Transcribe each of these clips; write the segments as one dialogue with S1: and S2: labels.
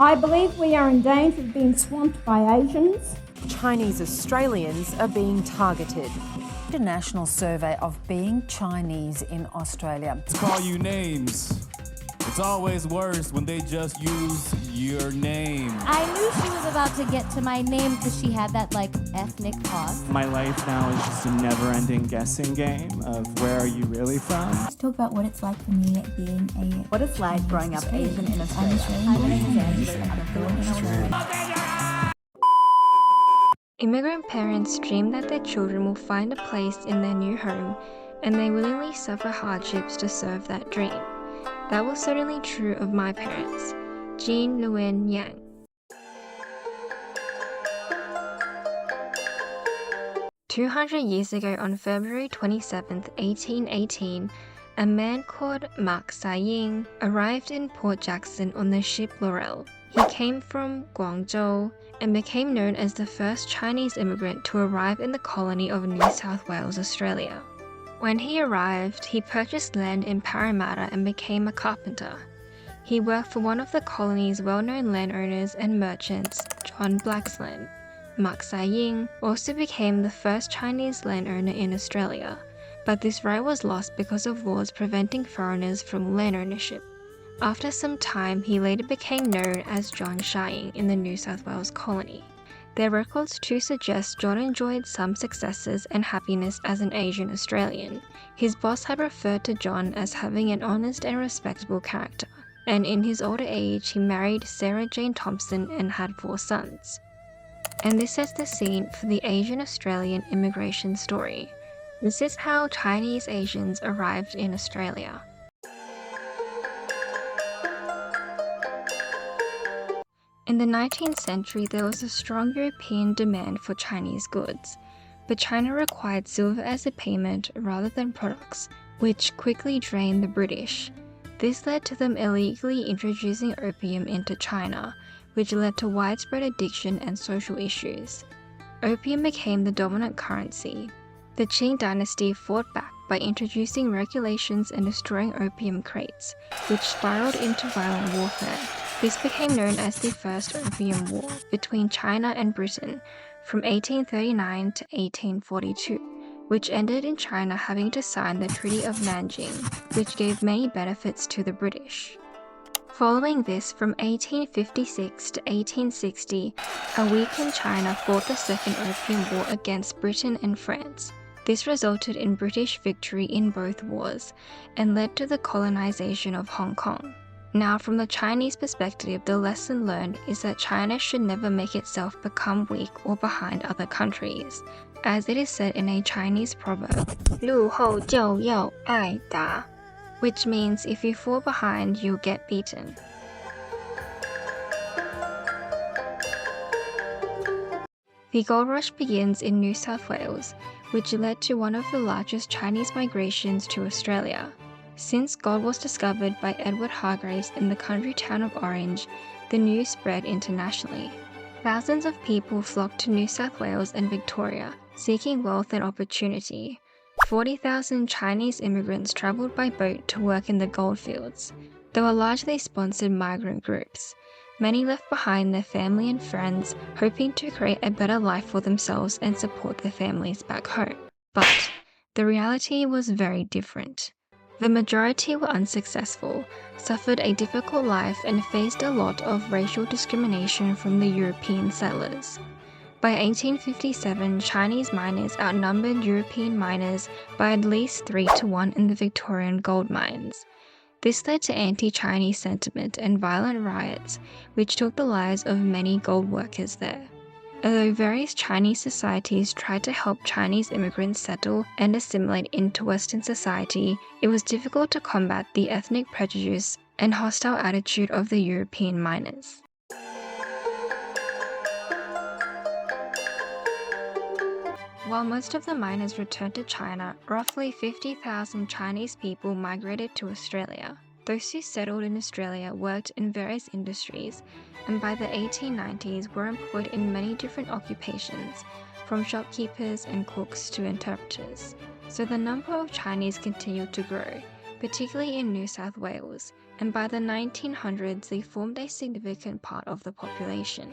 S1: I believe we are in danger of being swamped by Asians.
S2: Chinese Australians are being targeted.
S3: International survey of being Chinese in Australia.
S4: Call you names. It's always worse when they just use your name.
S5: I knew she was about to get to my name because she had that ethnic pause.
S6: My life now is just a never-ending guessing game of where are you really from.
S7: Let's talk about what it's like for me being
S8: what it's like growing up Asian in Australia.
S9: Immigrant parents dream that their children will find a place in their new home, and they willingly suffer hardships to serve that dream. That was certainly true of my parents, Jean Luen Yang. "200 years ago on February 27, 1818, a man called Mak Sai-ying arrived in Port Jackson on the ship Laurel. He came from Guangzhou and became known as the first Chinese immigrant to arrive in the colony of New South Wales, Australia. When he arrived, he purchased land in Parramatta and became a carpenter. He worked for one of the colony's well-known landowners and merchants, John Blaxland. Mak Sai-ying also became the first Chinese landowner in Australia, but this right was lost because of laws preventing foreigners from land ownership. After some time, he later became known as John Shaying in the New South Wales colony. Their records too suggest John enjoyed some successes and happiness as an Asian Australian. His boss had referred to John as having an honest and respectable character, and in his older age he married Sarah Jane Thompson and had 4 sons. And this sets the scene for the Asian Australian immigration story. This is how Chinese Asians arrived in Australia. In the 19th century, there was a strong European demand for Chinese goods, but China required silver as a payment rather than products, which quickly drained the British. This led to them illegally introducing opium into China, which led to widespread addiction and social issues. Opium became the dominant currency. The Qing dynasty fought back by introducing regulations and destroying opium crates, which spiraled into violent warfare. This became known as the First Opium War between China and Britain from 1839 to 1842, which ended in China having to sign the Treaty of Nanjing, which gave many benefits to the British. Following this, from 1856 to 1860, a weakened China fought the Second Opium War against Britain and France. This resulted in British victory in both wars and led to the colonization of Hong Kong. Now, from the Chinese perspective, the lesson learned is that China should never make itself become weak or behind other countries. As it is said in a Chinese proverb, 路后就要挨打, which means if you fall behind, you'll get beaten. The gold rush begins in New South Wales, which led to one of the largest Chinese migrations to Australia. Since gold was discovered by Edward Hargraves in the country town of Orange, the news spread internationally. Thousands of people flocked to New South Wales and Victoria, seeking wealth and opportunity. 40,000 Chinese immigrants travelled by boat to work in the goldfields. They were largely sponsored migrant groups. Many left behind their family and friends, hoping to create a better life for themselves and support their families back home. But the reality was very different. The majority were unsuccessful, suffered a difficult life, and faced a lot of racial discrimination from the European settlers. By 1857, Chinese miners outnumbered European miners by at least 3-1 in the Victorian gold mines. This led to anti-Chinese sentiment and violent riots, which took the lives of many gold workers there. Although various Chinese societies tried to help Chinese immigrants settle and assimilate into Western society, it was difficult to combat the ethnic prejudice and hostile attitude of the European miners. While most of the miners returned to China, roughly 50,000 Chinese people migrated to Australia. Those who settled in Australia worked in various industries, and by the 1890s were employed in many different occupations, from shopkeepers and cooks to interpreters. So the number of Chinese continued to grow, particularly in New South Wales, and by the 1900s they formed a significant part of the population.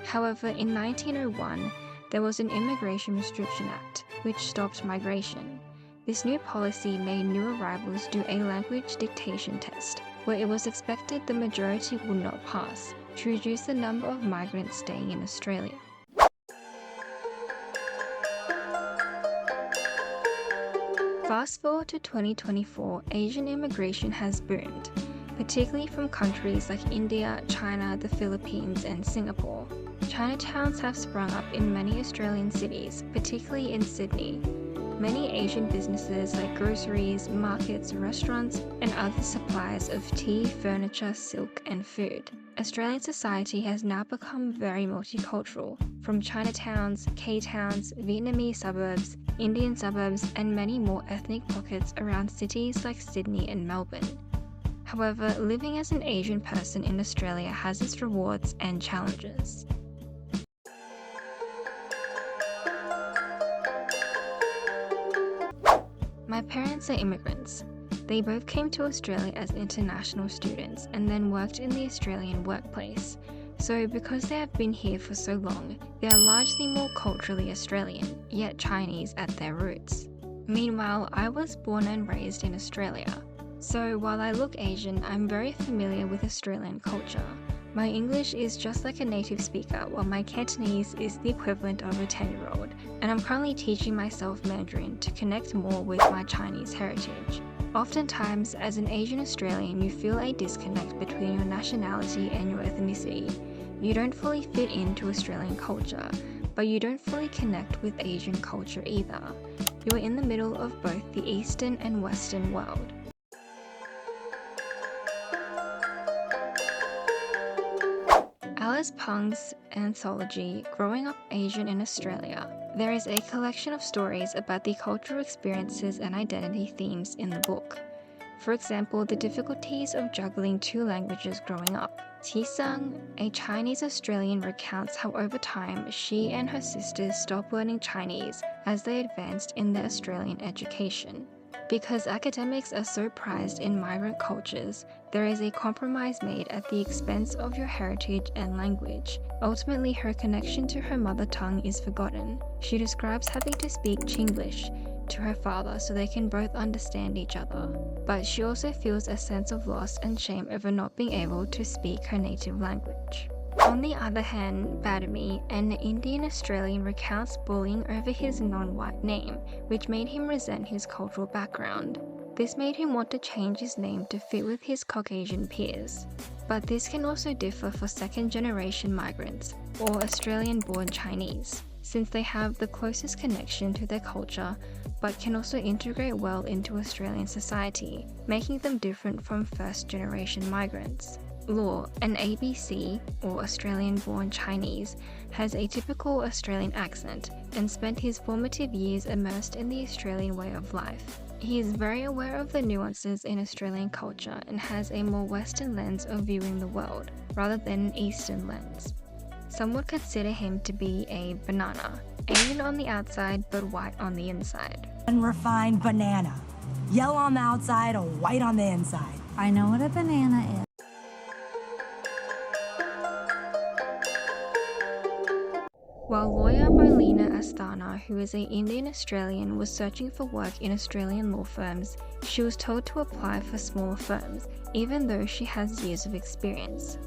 S9: However, in 1901, there was an Immigration Restriction Act, which stopped migration. This new policy made new arrivals do a language dictation test, where it was expected the majority would not pass, to reduce the number of migrants staying in Australia. Fast forward to 2024, Asian immigration has boomed, particularly from countries like India, China, the Philippines, and Singapore. Chinatowns have sprung up in many Australian cities, particularly in Sydney. Many Asian businesses like groceries, markets, restaurants, and other suppliers of tea, furniture, silk, and food. Australian society has now become very multicultural, from Chinatowns, K-towns, Vietnamese suburbs, Indian suburbs, and many more ethnic pockets around cities like Sydney and Melbourne. However, living as an Asian person in Australia has its rewards and challenges. My parents are immigrants. They both came to Australia as international students and then worked in the Australian workplace. So because they have been here for so long, they are largely more culturally Australian, yet Chinese at their roots. Meanwhile, I was born and raised in Australia. So while I look Asian, I'm very familiar with Australian culture. My English is just like a native speaker, while my Cantonese is the equivalent of a 10-year-old, and I'm currently teaching myself Mandarin to connect more with my Chinese heritage. Oftentimes, as an Asian Australian, you feel a disconnect between your nationality and your ethnicity. You don't fully fit into Australian culture, but you don't fully connect with Asian culture either. You are in the middle of both the Eastern and Western world. Alice Pung's anthology, Growing Up Asian in Australia, there is a collection of stories about the cultural experiences and identity themes in the book. For example, the difficulties of juggling two languages growing up. Qisang, a Chinese Australian, recounts how over time she and her sisters stopped learning Chinese as they advanced in their Australian education. Because academics are so prized in migrant cultures, there is a compromise made at the expense of your heritage and language. Ultimately, her connection to her mother tongue is forgotten. She describes having to speak Chinglish to her father so they can both understand each other. But she also feels a sense of loss and shame over not being able to speak her native language. On the other hand, Badami, an Indian Australian, recounts bullying over his non-white name, which made him resent his cultural background. This made him want to change his name to fit with his Caucasian peers. But this can also differ for second-generation migrants, or Australian-born Chinese, since they have the closest connection to their culture, but can also integrate well into Australian society, making them different from first-generation migrants. Law, an ABC, or Australian-born Chinese, has a typical Australian accent and spent his formative years immersed in the Australian way of life. He is very aware of the nuances in Australian culture and has a more Western lens of viewing the world, rather than an Eastern lens. Some would consider him to be a banana, Asian on the outside but white on the inside.
S10: Unrefined banana. Yellow on the outside or white on the inside.
S5: I know what a banana is.
S9: While lawyer Molina Asthana, who is an Indian Australian, was searching for work in Australian law firms, she was told to apply for smaller firms, even though she has years of experience.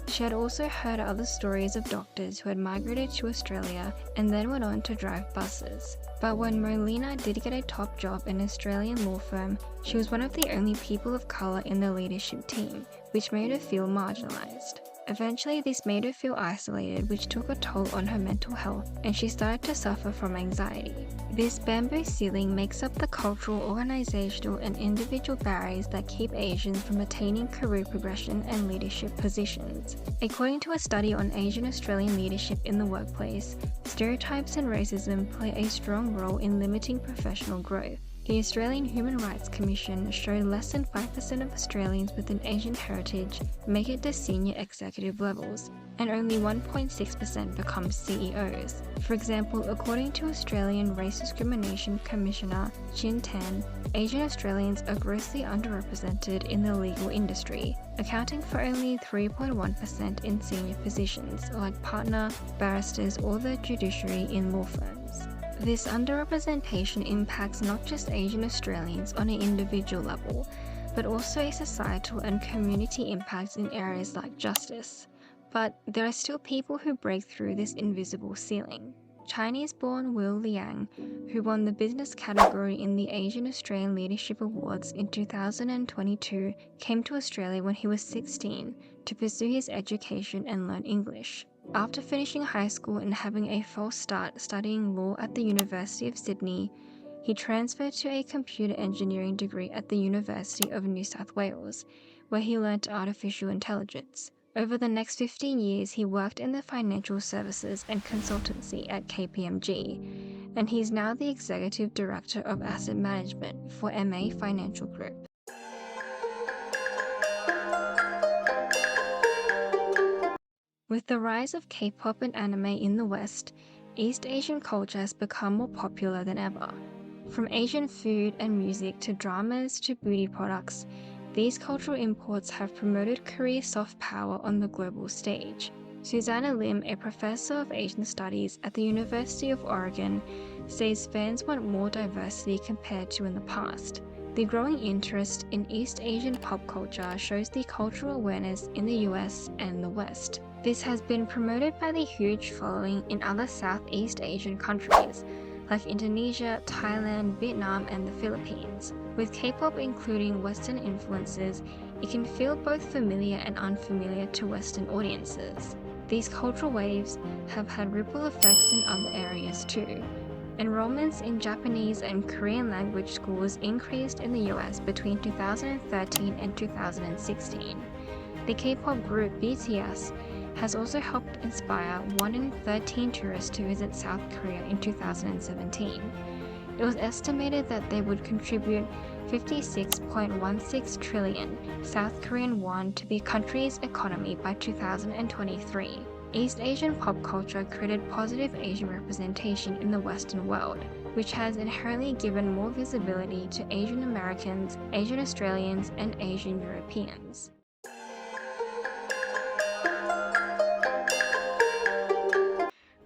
S9: She had also heard other stories of doctors who had migrated to Australia and then went on to drive buses. But when Molina did get a top job in an Australian law firm, she was one of the only people of colour in the leadership team, which made her feel marginalised. Eventually, this made her feel isolated, which took a toll on her mental health, and she started to suffer from anxiety. This bamboo ceiling makes up the cultural, organisational, and individual barriers that keep Asians from attaining career progression and leadership positions. According to a study on Asian Australian leadership in the workplace, stereotypes and racism play a strong role in limiting professional growth. The Australian Human Rights Commission showed less than 5% of Australians with an Asian heritage make it to senior executive levels, and only 1.6% become CEOs. For example, according to Australian Race Discrimination Commissioner Chin Tan, Asian Australians are grossly underrepresented in the legal industry, accounting for only 3.1% in senior positions like partner, barristers, or the judiciary in law firms. This underrepresentation impacts not just Asian Australians on an individual level, but also a societal and community impact in areas like justice. But there are still people who break through this invisible ceiling. Chinese-born Will Liang, who won the business category in the Asian Australian Leadership Awards in 2022, came to Australia when he was 16 to pursue his education and learn English. After finishing high school and having a false start studying law at the University of Sydney, he transferred to a computer engineering degree at the University of New South Wales, where he learnt artificial intelligence. Over the next 15 years, he worked in the financial services and consultancy at KPMG, and he's now the Executive Director of Asset Management for MA Financial Group. With the rise of K-pop and anime in the West, East Asian culture has become more popular than ever. From Asian food and music to dramas to beauty products, these cultural imports have promoted Korea's soft power on the global stage. Susanna Lim, a professor of Asian studies at the University of Oregon, says fans want more diversity compared to in the past. The growing interest in East Asian pop culture shows the cultural awareness in the US and the West. This has been promoted by the huge following in other Southeast Asian countries, like Indonesia, Thailand, Vietnam, and the Philippines. With K-pop including Western influences, it can feel both familiar and unfamiliar to Western audiences. These cultural waves have had ripple effects in other areas too. Enrollments in Japanese and Korean language schools increased in the US between 2013 and 2016. The K-pop group BTS has also helped inspire 1 in 13 tourists to visit South Korea in 2017. It was estimated that they would contribute 56.16 trillion South Korean won to the country's economy by 2023. East Asian pop culture created positive Asian representation in the Western world, which has inherently given more visibility to Asian Americans, Asian Australians, and Asian Europeans.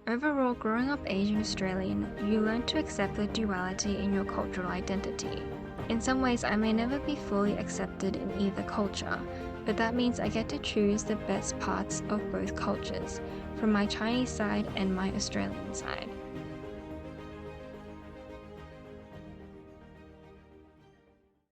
S9: Overall, growing up Asian Australian, you learn to accept the duality in your cultural identity. In some ways, I may never be fully accepted in either culture, but that means I get to choose the best parts of both cultures, from my Chinese side and my Australian side.